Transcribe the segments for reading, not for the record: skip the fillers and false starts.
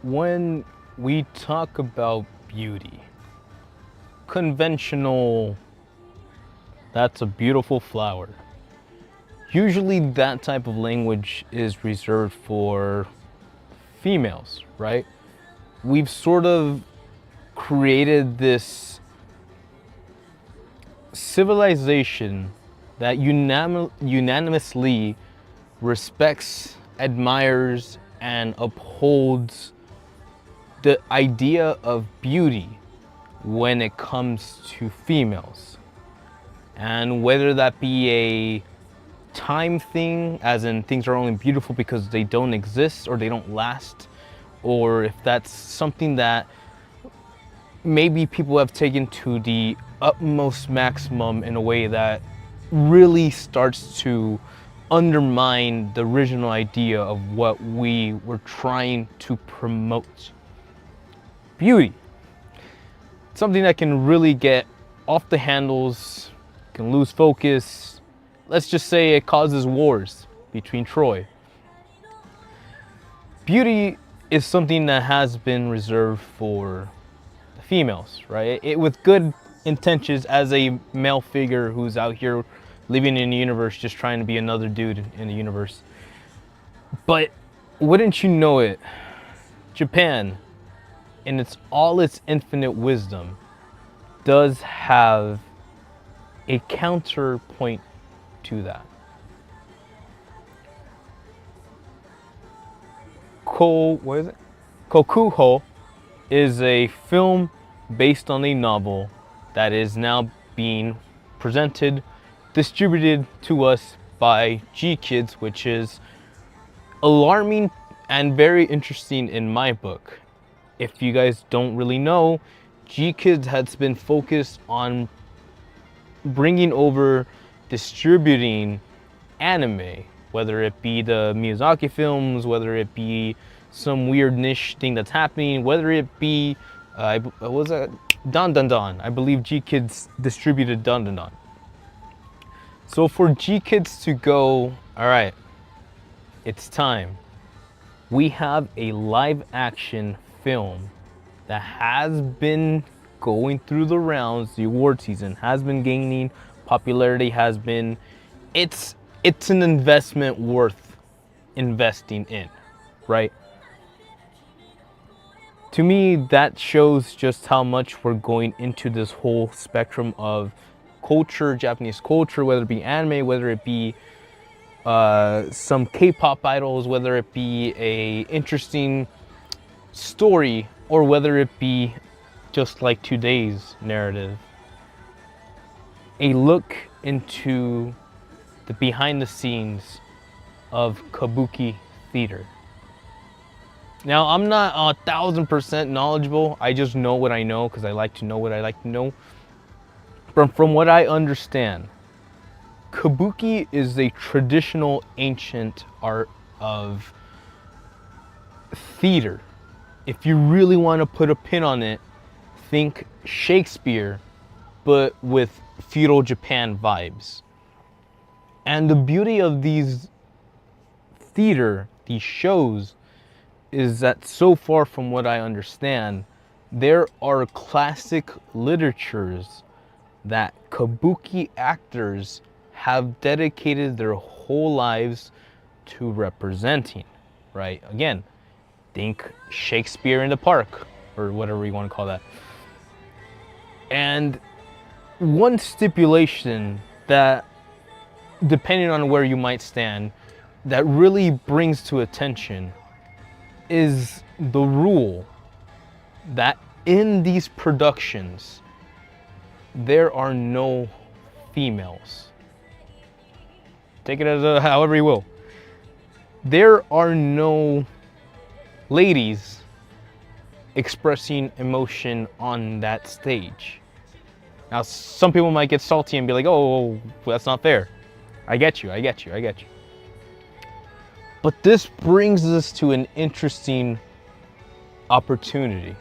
When we talk about beauty, conventional, that's a beautiful flower. Usually that type of language is reserved for females, right? We've sort of created this civilization that unanimously respects, admires, and upholds the idea of beauty when it comes to females. And whether that be a time thing, as in things are only beautiful because they don't exist or they don't last, or if that's something that maybe people have taken to the utmost maximum in a way that really starts to undermine the original idea of what we were trying to promote. Beauty. Something that can really get off the handles, can lose focus. Let's just say it causes wars between Troy. Beauty is something that has been reserved for the females, right? With good intentions as a male figure who's out here living in the universe just trying to be another dude in the universe. But wouldn't you know it, Japan, in its infinite wisdom, does have a counterpoint to that. Kokuho is a film based on a novel that is now being presented, distributed to us by G Kids, which is alarming and very interesting in my book. If you guys don't really know, G Kids has been focused on bringing over distributing anime, whether it be the Miyazaki films, whether it be some weird niche thing that's happening, whether it be what was that? Dan Dan Dan. I believe G Kids distributed Dan Dan Dan. So for G Kids to go, all right, it's time. We have a live action film that has been going through the rounds, the award season has been gaining popularity, it's an investment worth investing in, right? To me, that shows just how much we're going into this whole spectrum of culture, Japanese culture, whether it be anime, whether it be some K-pop idols, whether it be a interesting story, or whether it be just like today's narrative. A look into the behind the scenes of Kabuki theater. Now, I'm not 1,000% knowledgeable. I just know what I know because I like to know what I like to know. From what I understand, Kabuki is a traditional ancient art of theater. If you really want to put a pin on it, think Shakespeare, but with feudal Japan vibes. And the beauty of these shows, is that so far from what I understand, there are classic literatures that Kabuki actors have dedicated their whole lives to representing, right? Again, think Shakespeare in the Park, or whatever you want to call that. And one stipulation that, depending on where you might stand, that really brings to attention is the rule that in these productions, there are no females. Take it as however you will. There are no ladies expressing emotion on that stage. Now, some people might get salty and be like, oh, that's not fair. I get you. But this brings us to an interesting opportunity.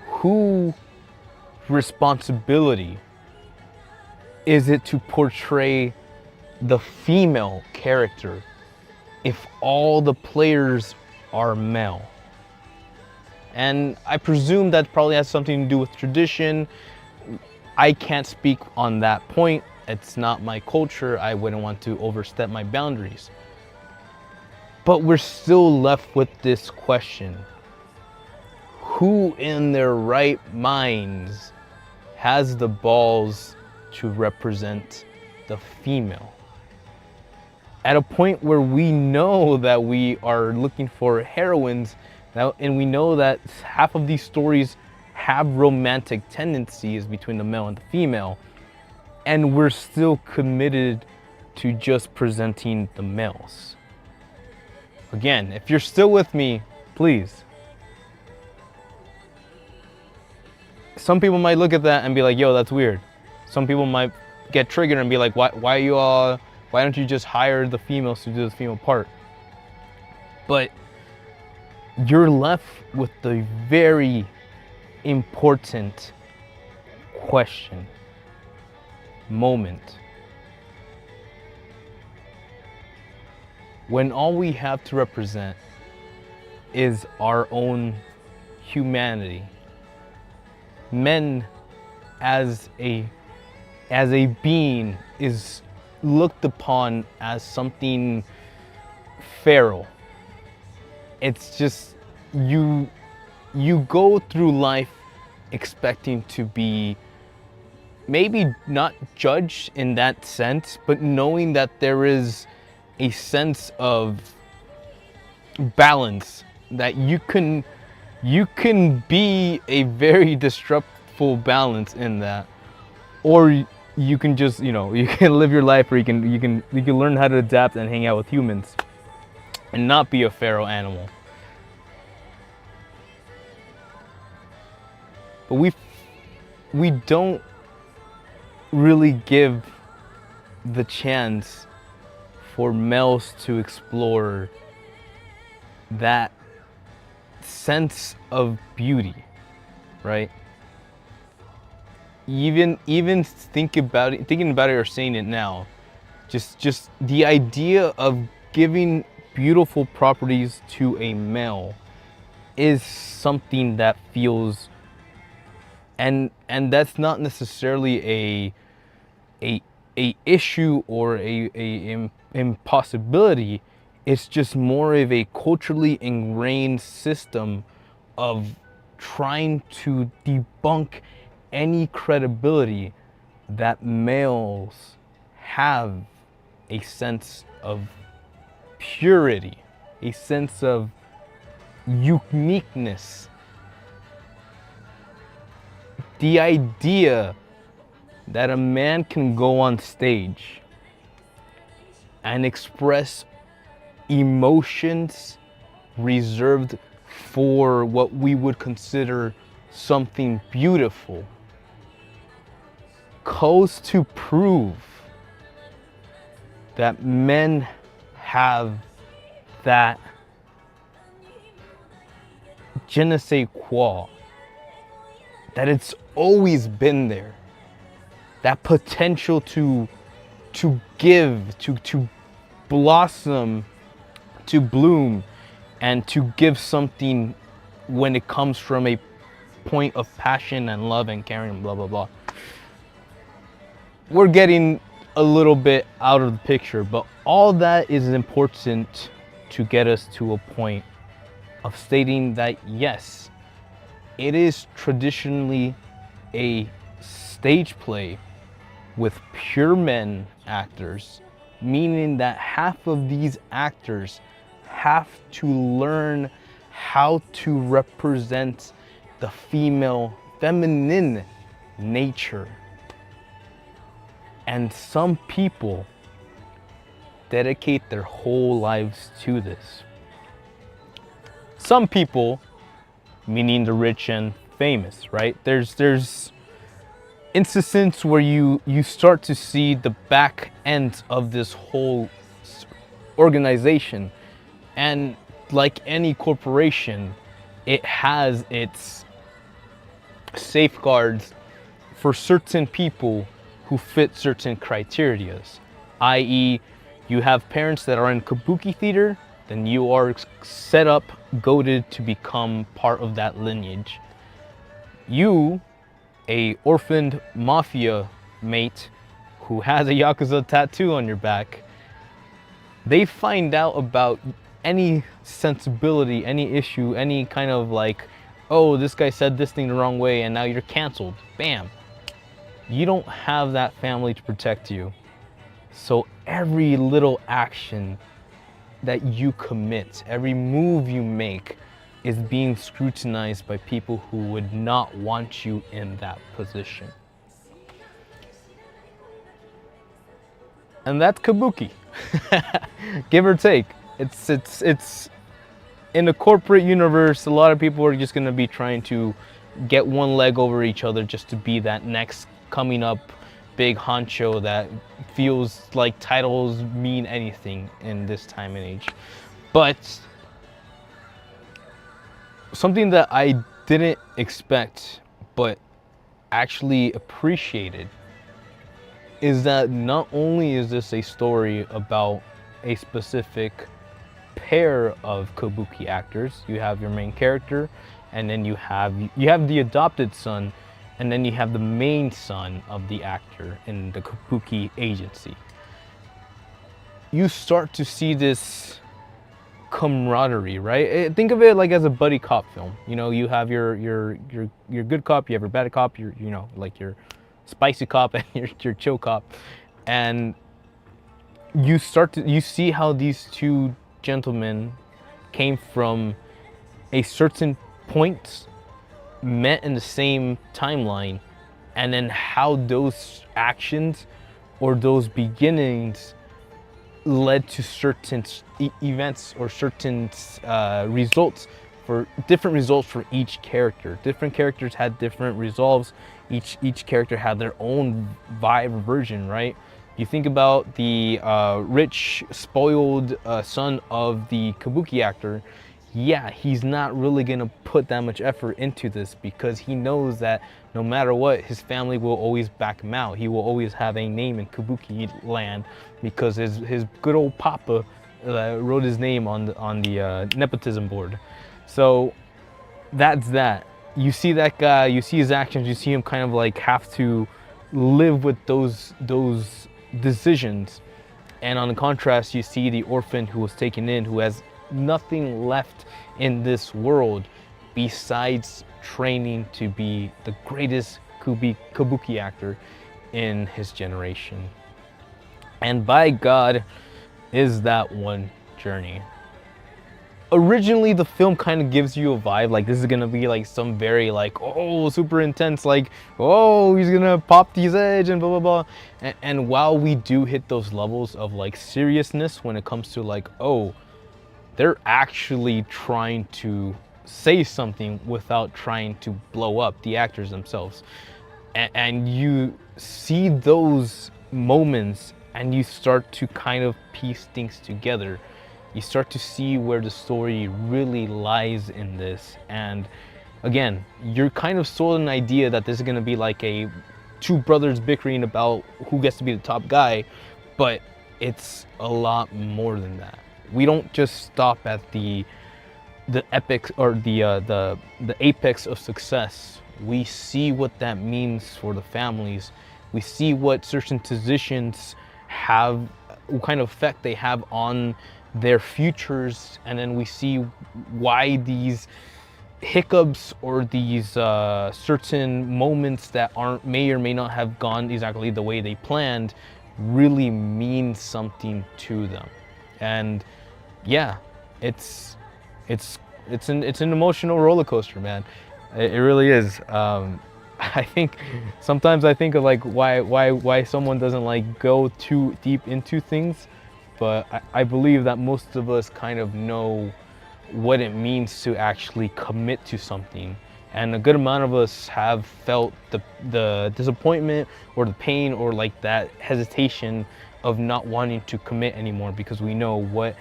Whose responsibility is it to portray the female character if all the players are male. And I presume that probably has something to do with tradition. I can't speak on that point. It's not my culture. I wouldn't want to overstep my boundaries. But we're still left with this question. Who in their right minds has the balls to represent the female? At a point where we know that we are looking for heroines, and we know that half of these stories have romantic tendencies between the male and the female, and we're still committed to just presenting the males. Again, if you're still with me, please. Some people might look at that and be like, yo, that's weird. Some people might get triggered and be like, why don't you just hire the females to do the female part? But you're left with the very important moment. When all we have to represent is our own humanity. Men as a being is looked upon as something feral. It's just you go through life expecting to be maybe not judged in that sense, but knowing that there is a sense of balance, that you can be a very disruptful balance in that, or you can just, you can live your life, or you can learn how to adapt and hang out with humans and not be a feral animal. But we don't really give the chance for males to explore that sense of beauty, right? Even thinking about it or saying it now, just the idea of giving beautiful properties to a male is something that feels, and that's not necessarily a issue or a impossibility. It's just more of a culturally ingrained system of trying to debunk any credibility that males have a sense of purity, a sense of uniqueness. The idea that a man can go on stage and express emotions reserved for what we would consider something beautiful goes to prove that men have that je ne sais quoi, that it's always been there, that potential to give, to blossom, to bloom, and to give something when it comes from a point of passion and love and caring and blah blah blah. We're getting a little bit out of the picture, but all that is important to get us to a point of stating that yes, it is traditionally a stage play with pure men actors, meaning that half of these actors have to learn how to represent the feminine nature. And some people dedicate their whole lives to this. Some people, meaning the rich and famous, right? There's instances where you start to see the back end of this whole organization, and like any corporation, it has its safeguards for certain people who fit certain criterias, i.e. you have parents that are in Kabuki theater then you are set up, goaded to become part of that lineage. You, a orphaned mafia mate who has a Yakuza tattoo on your back, they find out about any sensibility, any issue, any kind of like, oh, this guy said this thing the wrong way and now you're canceled. Bam. You don't have that family to protect you. So every little action that you commit, every move you make is being scrutinized by people who would not want you in that position. And that's Kabuki. Give or take. It's in the corporate universe, a lot of people are just gonna be trying to get one leg over each other just to be that next coming up big honcho that feels like titles mean anything in this time and age. But something that I didn't expect but actually appreciated is that not only is this a story about a specific pair of Kabuki actors, you have your main character, and then you have the adopted son, and then you have the main son of the actor in the Kabuki agency. You start to see this camaraderie, right? Think of it like as a buddy cop film. You know, you have your good cop, you have your bad cop, you know, like your spicy cop and your chill cop, and you see how these two gentlemen came from a certain point, met in the same timeline, and then how those actions or those beginnings led to certain events or certain different results for each character. Different characters had different resolves. Each character had their own vibe version, right? You think about the rich, spoiled son of the Kabuki actor. Yeah, he's not really gonna put that much effort into this because he knows that no matter what, his family will always back him out. He will always have a name in Kabuki land because his good old papa wrote his name on the nepotism board. So that's that. You see that guy, you see his actions, you see him kind of like have to live with those decisions. And on the contrast, you see the orphan who was taken in, who has nothing left in this world besides training to be the greatest Kabuki actor in his generation. And by God, is that one journey. Originally, the film kind of gives you a vibe like this is gonna be like some very like, oh, super intense, like, oh, he's gonna pop these edge and blah blah blah. And while we do hit those levels of like seriousness when it comes to like, oh, they're actually trying to say something without trying to blow up the actors themselves, and you see those moments and you start to kind of piece things together. You start to see where the story really lies in this. And again, you're kind of sold an idea that this is going to be like a two brothers bickering about who gets to be the top guy, but it's a lot more than that. We don't just stop at the epic or the apex of success. We see what that means for the families. We see what certain decisions have, what kind of effect they have on their futures, and then we see why these hiccups or these certain moments that may or may not have gone exactly the way they planned really mean something to them. And yeah, it's an emotional roller coaster, man. It really is. I think sometimes I think of like why someone doesn't like go too deep into things. But I believe that most of us kind of know what it means to actually commit to something. And a good amount of us have felt the disappointment or the pain or like that hesitation of not wanting to commit anymore because we know what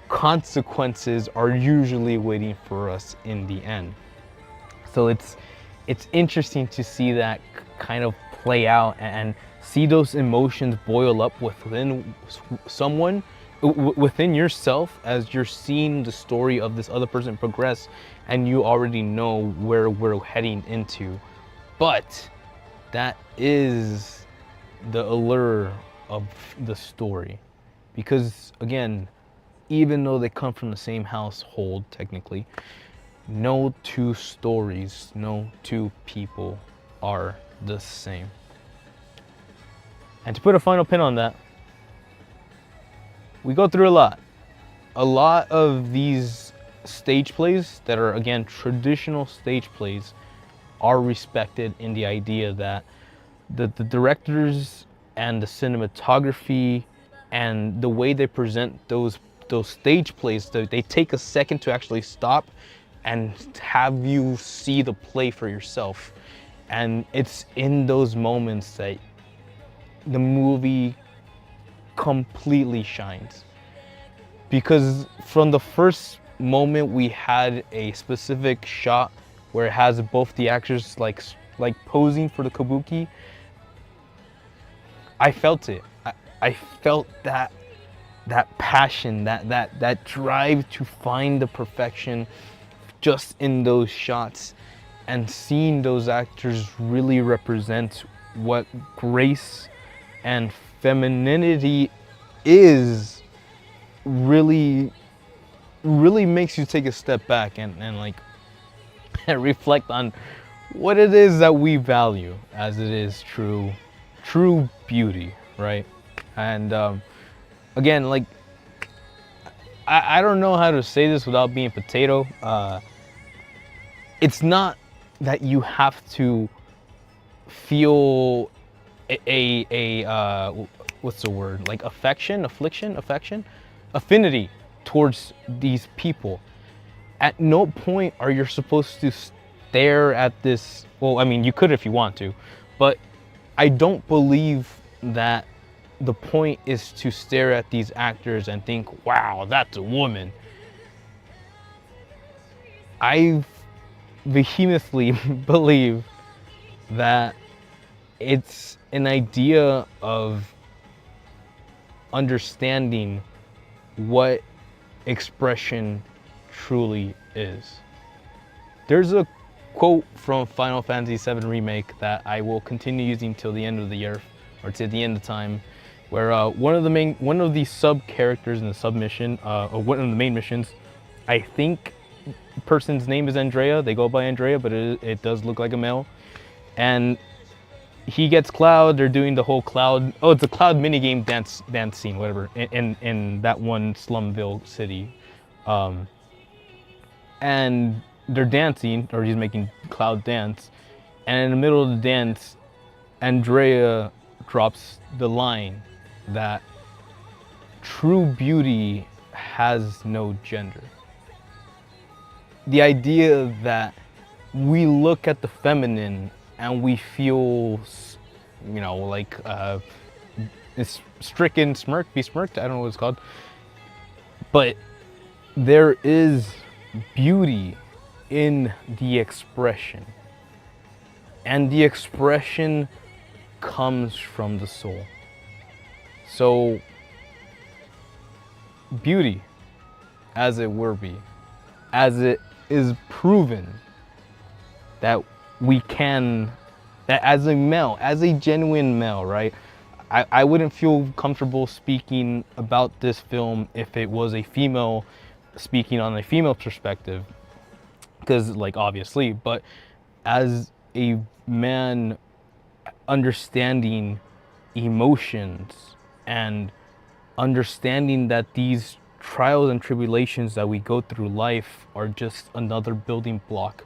consequences are usually waiting for us in the end. So it's interesting to see that kind of play out and see those emotions boil up within someone within yourself, as you're seeing the story of this other person progress, and you already know where we're heading into. But that is the allure of the story, because again, even though they come from the same household, technically, no two stories, no two people are the same. And to put a final pin on that, we go through a lot. A lot of these stage plays that are, again, traditional stage plays are respected in the idea that the directors and the cinematography and the way they present those stage plays, they take a second to actually stop and have you see the play for yourself. And it's in those moments that the movie completely shines. Because from the first moment we had a specific shot where it has both the actors like posing for the Kabuki, I felt it. I felt that passion, that drive to find the perfection just in those shots, and seeing those actors really represent what grace and femininity is really makes you take a step back and like reflect on what it is that we value, as it is true beauty, right? And again, like, I don't know how to say this without being potato. It's not that you have to feel what's the word, like affection, affinity towards these people. At no point are you supposed to stare at this. Well, I mean, you could if you want to, but I don't believe that the point is to stare at these actors and think, wow, that's a woman. I vehemently believe that it's an idea of understanding what expression truly is. There's a quote from Final Fantasy VII Remake that I will continue using till the end of the year, or to the end of time, where one of the sub characters in the submission, or one of the main missions, I think the person's name is Andrea. They go by Andrea, but it does look like a male. And he gets Cloud. They're doing the whole Cloud. Oh, it's a Cloud minigame dance scene, whatever, in that one Slumville city, and they're dancing, or he's making Cloud dance, and in the middle of the dance, Andrea drops the line that true beauty has no gender. The idea that we look at the feminine and we feel, you know, like it's stricken, besmirked, I don't know what it's called, but there is beauty in the expression, and the expression comes from the soul. So beauty, as it were be, as it is proven that we can, that as a male, as a genuine male, right? I wouldn't feel comfortable speaking about this film if it was a female speaking on a female perspective, because, like, obviously, but as a man understanding emotions and understanding that these trials and tribulations that we go through life are just another building block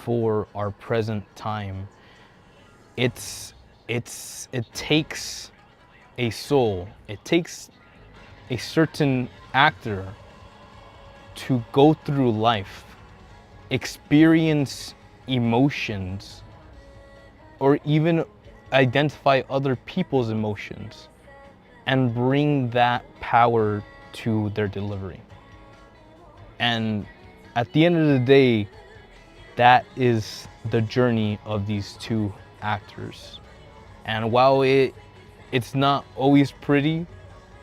for our present time. It takes a soul, it takes a certain actor to go through life, experience emotions, or even identify other people's emotions and bring that power to their delivery. And at the end of the day, that is the journey of these two actors. And while it's not always pretty,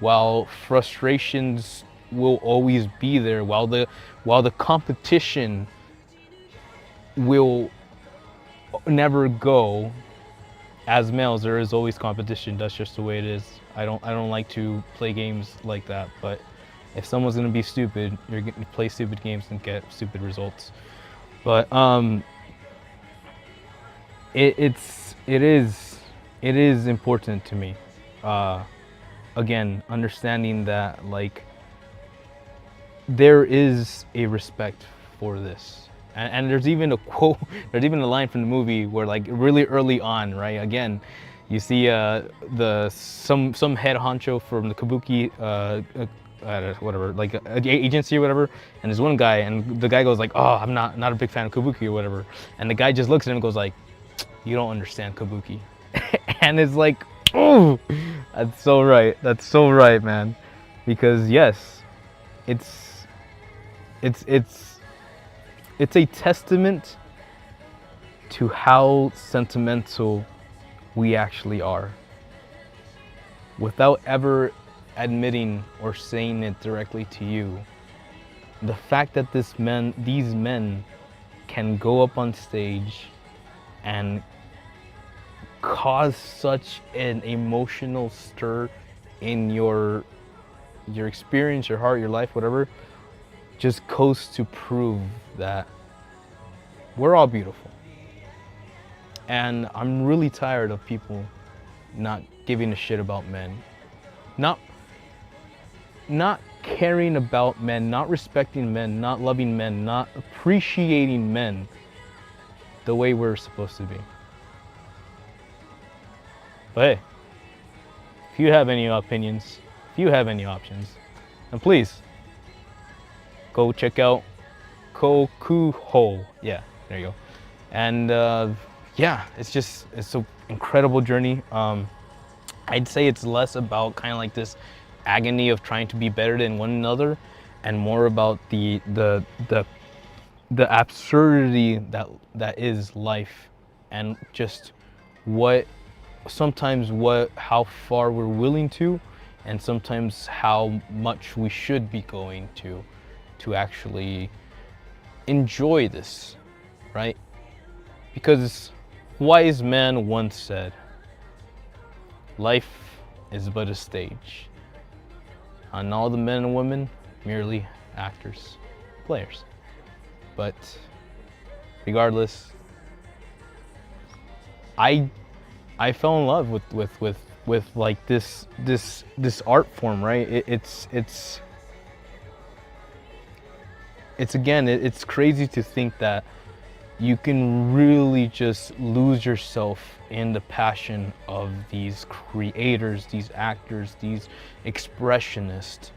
while frustrations will always be there, while the competition will never go. As males, there is always competition. That's just the way it is. I don't like to play games like that, but if someone's gonna be stupid, you're gonna play stupid games and get stupid results. But it is important to me. Again, understanding that like there is a respect for this, and there's even a quote, there's even a line from the movie where like really early on, right? Again, you see some head honcho from the Kabuki whatever, like a agency or whatever, and there's one guy, and the guy goes like, oh, I'm not a big fan of Kabuki or whatever, and the guy just looks at him and goes like, you don't understand Kabuki. And it's like, oh, that's so right. That's so right, man. Because yes, it's a testament to how sentimental we actually are, without ever admitting or saying it directly to you. The fact that these men can go up on stage and cause such an emotional stir in your experience, your heart, your life, whatever, just goes to prove that we're all beautiful. And I'm really tired of people not giving a shit about men, not caring about men, not respecting men, not loving men, not appreciating men the way we're supposed to be. But hey, if you have any opinions, if you have any options, then please go check out KOKUHO. Yeah, there you go. And yeah, it's an incredible journey. I'd say it's less about kind of like this agony of trying to be better than one another, and more about the absurdity that is life, and just how far we're willing to, and sometimes how much we should be going to actually enjoy this, right? Because wise man once said, life is but a stage, and all the men and women merely actors, players. But regardless, I fell in love with like this art form, right? It's crazy to think that you can really just lose yourself in the passion of these creators, these actors, these expressionists,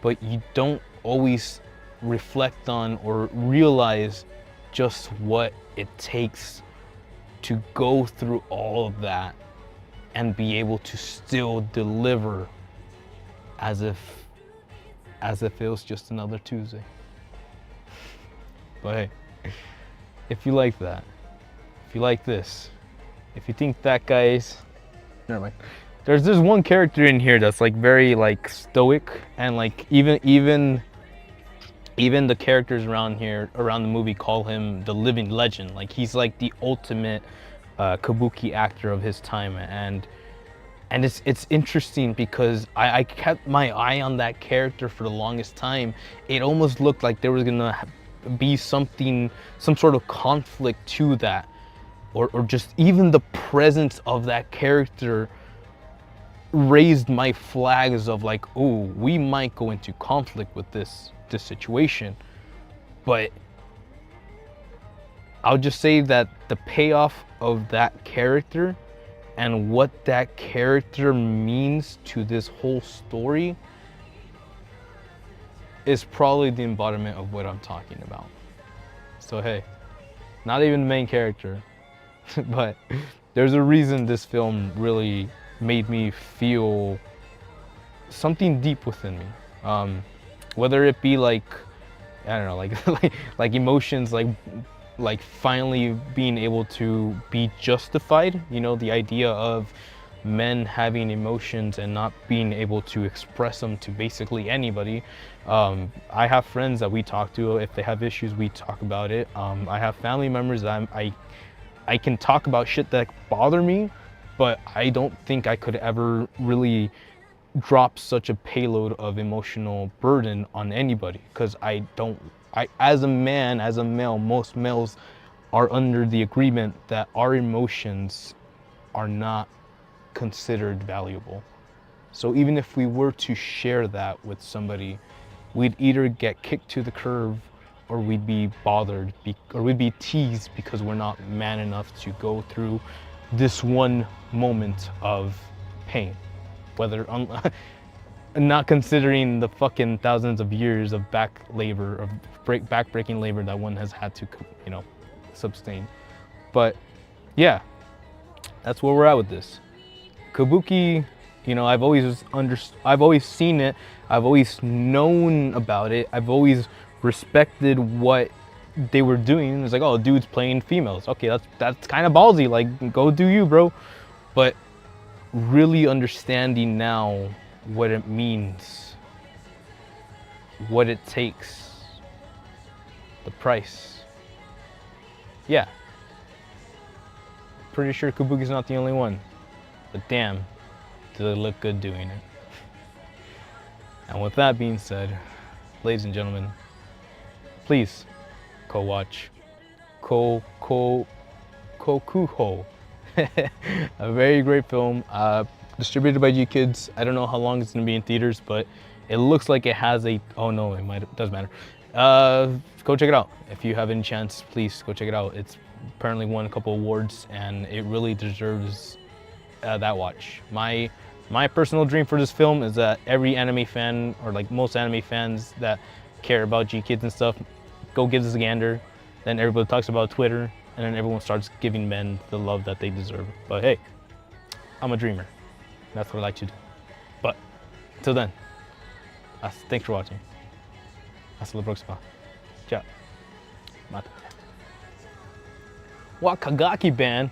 but you don't always reflect on or realize just what it takes to go through all of that and be able to still deliver as if it was just another Tuesday. But hey, if you like that, if you like this, if you think that guy's, never mind. There's one character in here that's like very like stoic, and like even the characters around the movie call him the living legend. Like he's like the ultimate Kabuki actor of his time, and it's interesting because I kept my eye on that character for the longest time. It almost looked like there was gonna be some sort of conflict to that, or just even the presence of that character raised my flags of like, oh, we might go into conflict with this situation. But I'll just say that the payoff of that character and what that character means to this whole story is probably the embodiment of what I'm talking about. So hey, not even the main character, but there's a reason this film really made me feel something deep within me. Whether it be like, I don't know, like emotions, like finally being able to be justified, you know, the idea of men having emotions and not being able to express them to basically anybody. I have friends that we talk to. If they have issues, we talk about it. I have family members that I can talk about shit that bother me, but I don't think I could ever really drop such a payload of emotional burden on anybody, because as a man, as a male, most males are under the agreement that our emotions are not considered valuable. So even if we were to share that with somebody, we'd either get kicked to the curb, or we'd be bothered, or we'd be teased because we're not man enough to go through this one moment of pain. Whether not considering the fucking thousands of years of back labor, of back-breaking labor that one has had to, sustain. But yeah, that's where we're at with this. Kabuki, I've always seen it. I've always known about it. I've always respected what they were doing. It's like, oh, dude's playing females. Okay, that's kind of ballsy. Like, go do you, bro. But really understanding now what it means, what it takes, the price. Yeah. Pretty sure Kabuki's not the only one. But damn, do they look good doing it. And with that being said, ladies and gentlemen, please go watch KOKUHO. A very great film, distributed by G Kids. I don't know how long it's gonna be in theaters, but it looks like it has a, oh no, it doesn't matter. Go check it out. If you have any chance, please go check it out. It's apparently won a couple awards, and it really deserves that watch. My personal dream for this film is that every anime fan, or like most anime fans that care about G Kids and stuff, go give this a gander. Then everybody talks about Twitter, and then everyone starts giving men the love that they deserve. But hey, I'm a dreamer. That's what I like to do. But until then, thanks for watching. Hasta la próxima. Ciao. Mata. What Kagaki band?